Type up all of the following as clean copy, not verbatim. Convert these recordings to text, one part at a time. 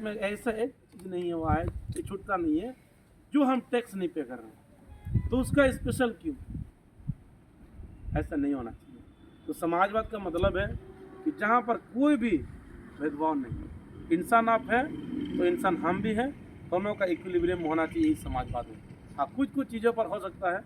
में ऐसा एक चीज़ नहीं है, वो आय छूटता नहीं है जो हम टैक्स नहीं पे कर रहे हैं, तो उसका स्पेशल क्यों? ऐसा नहीं होना चाहिए। तो समाजवाद का मतलब है कि जहाँ पर कोई भी भेदभाव नहीं, इंसान आप है तो इंसान हम भी हैं, दोनों का इक्विलिब्रियम होना चाहिए, यही समाजवाद है। हाँ, कुछ कुछ चीज़ों पर हो सकता है,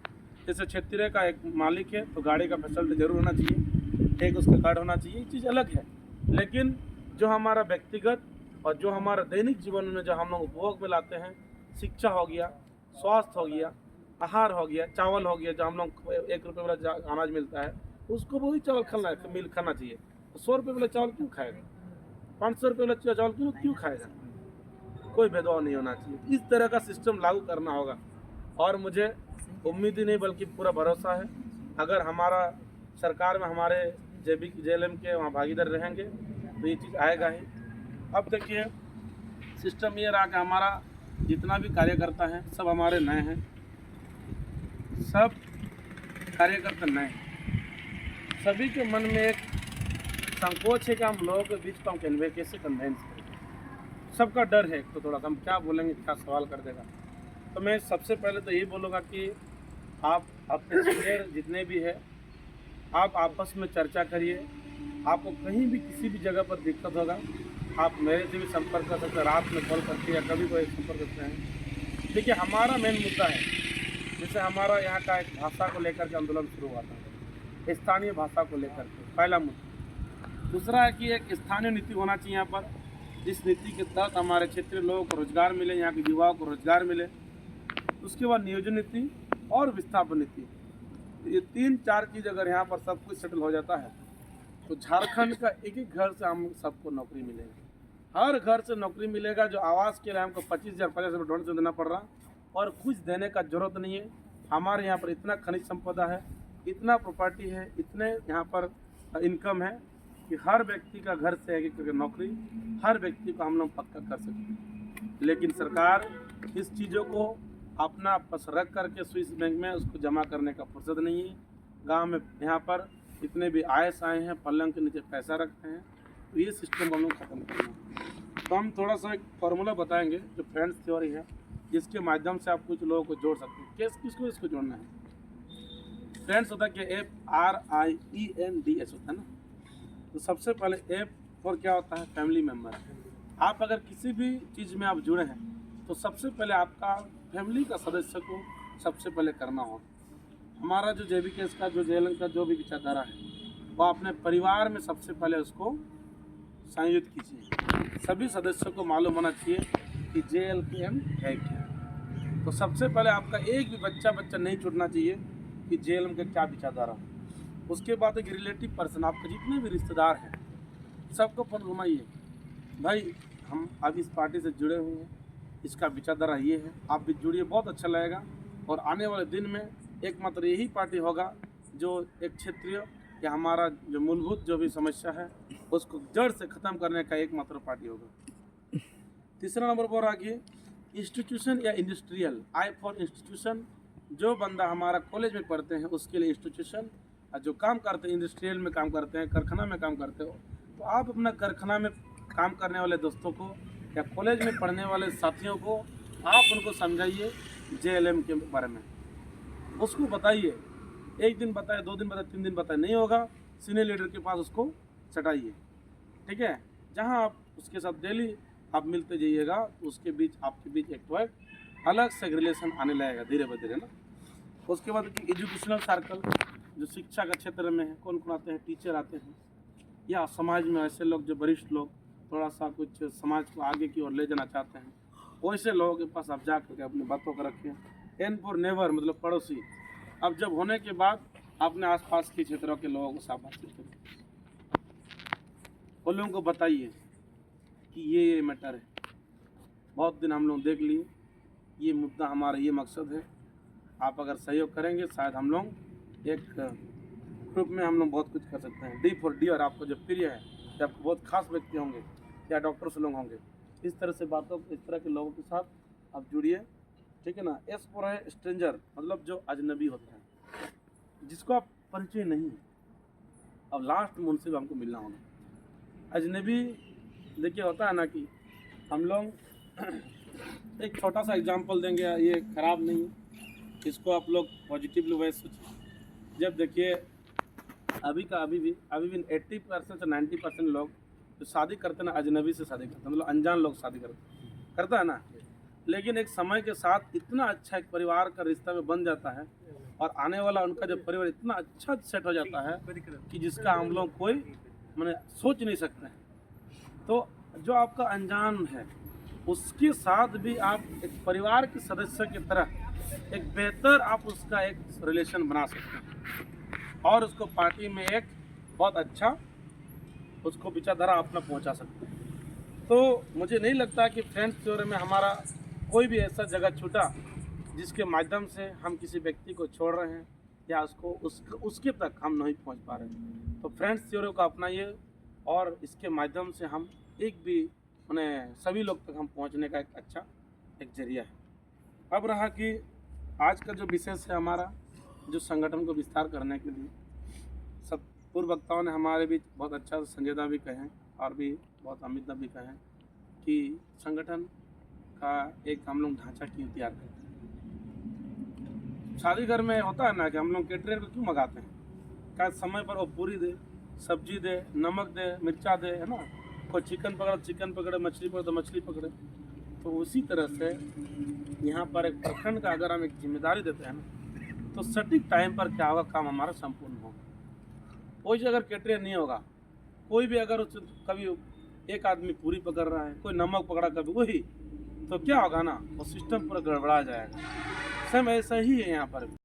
जैसे क्षेत्रीय का एक मालिक है तो गाड़ी का फैसिलिटी जरूर होना चाहिए, एक उसका कार्ड होना चाहिए, ये चीज़ अलग है। लेकिन जो हमारा व्यक्तिगत और जो हमारा दैनिक जीवन में जो हम लोग उपभोग में लाते हैं, शिक्षा हो गया, स्वास्थ्य हो गया, आहार हो गया, चावल हो गया, जो हम लोग 1 रुपये वाला अनाज मिलता है उसको वही चावल खाना चाहिए। तो 100 रुपये वाला चावल क्यों खाएगा? 500 रुपये वाला चावल क्यों खाएगा? कोई भेदभाव नहीं होना चाहिए। इस तरह का सिस्टम लागू करना होगा, और मुझे उम्मीद ही नहीं बल्कि पूरा भरोसा है, अगर हमारा सरकार में हमारे JLM के वहाँ भागीदार रहेंगे तो ये चीज़ आएगा ही। अब देखिए सिस्टम ये रहा कि हमारा जितना भी कार्यकर्ता है सब हमारे नए हैं, सब कार्यकर्ता नए, सभी के मन में एक संकोच है कि हम लोगों के बीच को हम कैसे कन्वेंस करें। सबका डर है, तो थोड़ा हम क्या बोलेंगे, क्या सवाल कर देगा। तो मैं सबसे पहले तो यही बोलूँगा कि आप अपने सीनियर जितने भी है, आप आपस में चर्चा करिए। आपको कहीं भी किसी भी जगह पर दिक्कत होगा, आप मेरे से भी संपर्क कर सकते हैं, रात में कॉल करके या कभी कोई संपर्क करते हैं। देखिए हमारा मेन मुद्दा है, जैसे हमारा यहाँ का एक भाषा को लेकर के आंदोलन शुरू हुआ था, स्थानीय भाषा को लेकर के, पहला मुद्दा। दूसरा है कि एक स्थानीय नीति होना चाहिए यहाँ पर, जिस नीति के तहत हमारे क्षेत्रीय लोगों को रोजगार मिले, यहाँ के युवाओं को रोजगार मिले। उसके बाद नियोजन नीति और विस्थापन नीति, ये 3-4 चीज़ अगर यहाँ पर सब कुछ सेटल हो जाता है तो झारखंड का एक एक घर से हम सबको नौकरी मिलेगी। हर घर से नौकरी मिलेगा। जो आवास के लिए हमको 25,000 50,000 डोनेशन से देना पड़ रहा, और कुछ देने का जरूरत नहीं है। हमारे यहाँ पर इतना खनिज संपदा है, इतना प्रॉपर्टी है, इतने यहाँ पर इनकम है कि हर व्यक्ति का घर से एक नौकरी हर व्यक्ति को हम लोग पक्का कर सकते हैं। लेकिन सरकार इस चीज़ों को अपना पास रख करके स्विस बैंक में उसको जमा करने का फुर्सत नहीं है। गांव में यहाँ पर इतने भी आयस आए हैं, पलंग के नीचे पैसा रखते हैं, तो ये सिस्टम हम लोग ख़त्म करना है। तो हम थोड़ा सा एक फार्मूला बताएंगे जो फ्रेंड्स थ्योरी है, जिसके माध्यम से आप कुछ लोगों को जोड़ सकते हैं। किसको इसको जोड़ना है? फ्रेंड्स होता है कि FRIENDS होता है ना। तो सबसे पहले F फॉर क्या होता है? Family member. आप अगर किसी भी चीज़ में आप जुड़े हैं तो सबसे पहले आपका फैमिली का सदस्य को सबसे पहले करना होगा। हमारा जो JBK का जो JLM का जो भी विचारधारा है वो अपने परिवार में सबसे पहले उसको संयुक्त कीजिए। सभी सदस्यों को मालूम होना चाहिए कि JLM है क्या। तो सबसे पहले आपका एक भी बच्चा नहीं छूटना चाहिए कि JLM का क्या विचारधारा है। उसके बाद एक रिलेटिव पर्सन, आपके जितने भी रिश्तेदार हैं सबको फोन घुमाइए, भाई हम अब इस पार्टी से जुड़े हुए हैं, इसका विचारधारा ये है, आप भी जुड़िए, बहुत अच्छा लगेगा। और आने वाले दिन में एकमात्र यही पार्टी होगा जो एक क्षेत्रीय या हमारा जो मूलभूत जो भी समस्या है उसको जड़ से ख़त्म करने का एकमात्र पार्टी होगा। तीसरा नंबर पर आगे इंस्टीट्यूशन या इंडस्ट्रियल। I for institution. जो बंदा हमारा कॉलेज में पढ़ते हैं उसके लिए इंस्टीट्यूशन, और जो काम करते हैं इंडस्ट्रियल में काम करते हैं, कारखाना में काम करते हो, तो आप अपना कारखाना में काम करने वाले दोस्तों को या कॉलेज में पढ़ने वाले साथियों को आप उनको समझाइए JLM के बारे में, उसको बताइए। 1 दिन बताए, 2 दिन बताए, 3 दिन बताए, नहीं होगा सीनियर लीडर के पास उसको चटाइए, ठीक है। जहाँ आप उसके साथ डेली आप मिलते जाइएगा तो उसके बीच आपके बीच एक अलग से रिलेशन आने लगेगा धीरे धीरे ना। उसके बाद एजुकेशनल सर्कल, जो शिक्षा का क्षेत्र में है, कौन कौन आते हैं? टीचर आते हैं, या समाज में ऐसे लोग जो वरिष्ठ लोग थोड़ा सा कुछ समाज को आगे की ओर ले जाना चाहते हैं, वैसे लोगों के पास आप जा करके अपनी बातों को रखें। N फॉर नेवर, मतलब पड़ोसी। अब जब होने के बाद अपने आसपास के क्षेत्रों के लोगों को साफ बातचीत करें, उन लोगों को बताइए कि ये मैटर है, बहुत दिन हम लोग देख लिए, ये मुद्दा हमारा, ये मकसद है। आप अगर सहयोग करेंगे शायद हम लोग एक ग्रुप में हम लोग बहुत कुछ कर सकते हैं। D फॉर डियर, आपको जो प्रिय है या आपको बहुत खास व्यक्ति होंगे या डॉक्टर्स लोग होंगे, इस तरह से बातों, इस तरह के लोगों के साथ आप जुड़िए, ठीक है ना। S फॉर है स्ट्रेंजर, मतलब जो अजनबी होते हैं, जिसको आप परिचय नहीं है। अब लास्ट में उनसे भी हमको मिलना होगा। अजनबी देखिए होता है ना कि हम लोग एक छोटा सा एग्जांपल देंगे, ये ख़राब नहीं है, इसको आप लोग पॉजिटिवली वे सोचिए। जब देखिए अभी भी 80% से 90% लोग जो शादी करते हैं ना, अजनबी से शादी करते हैं, मतलब अनजान लोग शादी करता है ना। लेकिन एक समय के साथ इतना अच्छा एक परिवार का रिश्ता में बन जाता है और आने वाला उनका जो परिवार इतना अच्छा सेट हो जाता है कि जिसका हम लोग कोई मैंने सोच नहीं सकते हैं। तो जो आपका अनजान है उसके साथ भी आप एक परिवार के सदस्य की तरह एक बेहतर आप उसका एक रिलेशन बना सकते हैं और उसको पार्टी में एक बहुत अच्छा उसको विचारधारा अपना पहुंचा सकते हैं। तो मुझे नहीं लगता कि फ्रेंड्स थ्योरी में हमारा कोई भी ऐसा जगह छूटा जिसके माध्यम से हम किसी व्यक्ति को छोड़ रहे हैं या उसके तक हम नहीं पहुंच पा रहे हैं। तो फ्रेंड्स थ्योरी को अपनाइए और इसके माध्यम से हम एक भी सभी लोग तक हम पहुंचने का एक अच्छा एक जरिया है। अब रहा कि आज का जो विशेष है हमारा जो संगठन को विस्तार करने के लिए, सब पूर्व वक्ताओं ने हमारे बीच बहुत अच्छा संजयदा भी कहे हैं और भी बहुत अमित भी कहे हैं कि संगठन का एक हम लोग ढांचा क्यों तैयार करते हैं। शादी घर में होता है ना कि हम लोग केटरियर को क्यों मंगाते हैं, क्या समय पर वो पूरी दे, सब्जी दे, नमक दे, मिर्चा दे, है ना। कोई चिकन पकड़े, मछली पकड़े तो मछली पकड़े। तो उसी तरह से यहाँ पर एक प्रखंड का अगर हम एक जिम्मेदारी देते हैं ना, तो सटीक टाइम पर क्या होगा, काम हमारा संपूर्ण होगा। कोई अगर केटरियर नहीं होगा, कोई भी अगर उस कभी एक आदमी पूरी पकड़ रहा है, कोई नमक पकड़ा कभी वही, तो क्या होगा ना, वो सिस्टम पूरा गड़बड़ा जाएगा। सेम ऐसा ही है यहाँ पर भी।